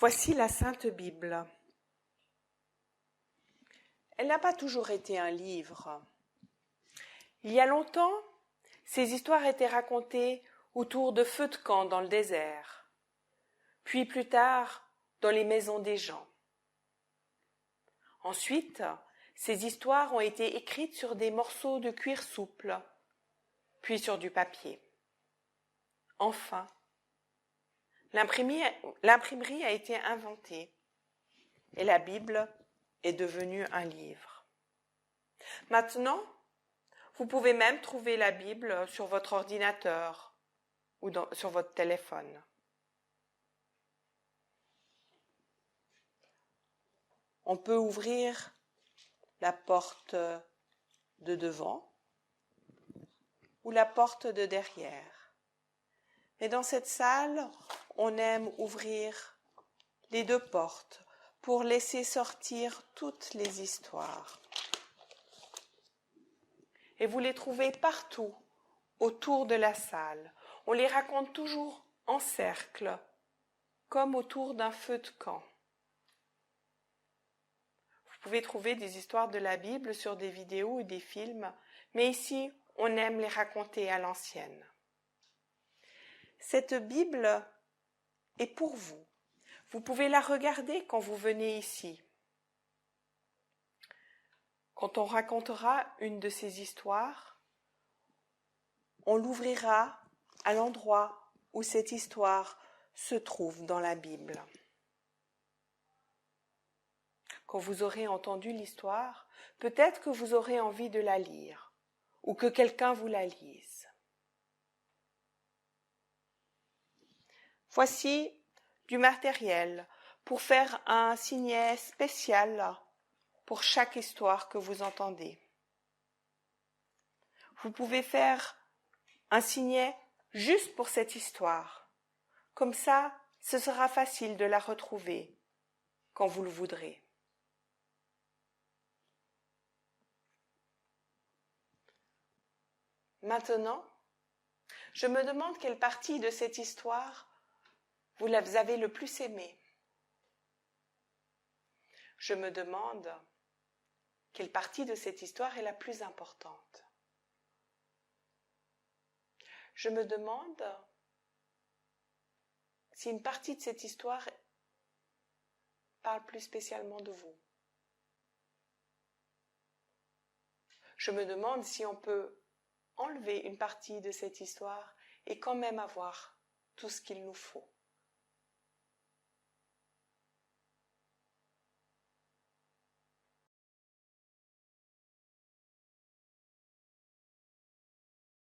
Voici la Sainte Bible. Elle n'a pas toujours été un livre. Il y a longtemps, ces histoires étaient racontées autour de feux de camp dans le désert, puis plus tard dans les maisons des gens. Ensuite, ces histoires ont été écrites sur des morceaux de cuir souple, puis sur du papier. Enfin, l'imprimerie a été inventée et la Bible est devenue un livre. Maintenant, vous pouvez même trouver la Bible sur votre ordinateur ou sur votre téléphone. On peut ouvrir la porte de devant ou la porte de derrière. Mais dans cette salle, on aime ouvrir les deux portes pour laisser sortir toutes les histoires. Et vous les trouvez partout autour de la salle. On les raconte toujours en cercle, comme autour d'un feu de camp. Vous pouvez trouver des histoires de la Bible sur des vidéos ou des films, mais ici, on aime les raconter à l'ancienne. Cette Bible est pour vous. Vous pouvez la regarder quand vous venez ici. Quand on racontera une de ces histoires, on l'ouvrira à l'endroit où cette histoire se trouve dans la Bible. Quand vous aurez entendu l'histoire, peut-être que vous aurez envie de la lire ou que quelqu'un vous la lise. Voici du matériel pour faire un signet spécial pour chaque histoire que vous entendez. Vous pouvez faire un signet juste pour cette histoire. Comme ça, ce sera facile de la retrouver quand vous le voudrez. Maintenant, je me demande quelle partie de cette histoire vous avez le plus aimée. Je me demande quelle partie de cette histoire est la plus importante. Je me demande si une partie de cette histoire parle plus spécialement de vous. Je me demande si on peut enlever une partie de cette histoire et quand même avoir tout ce qu'il nous faut.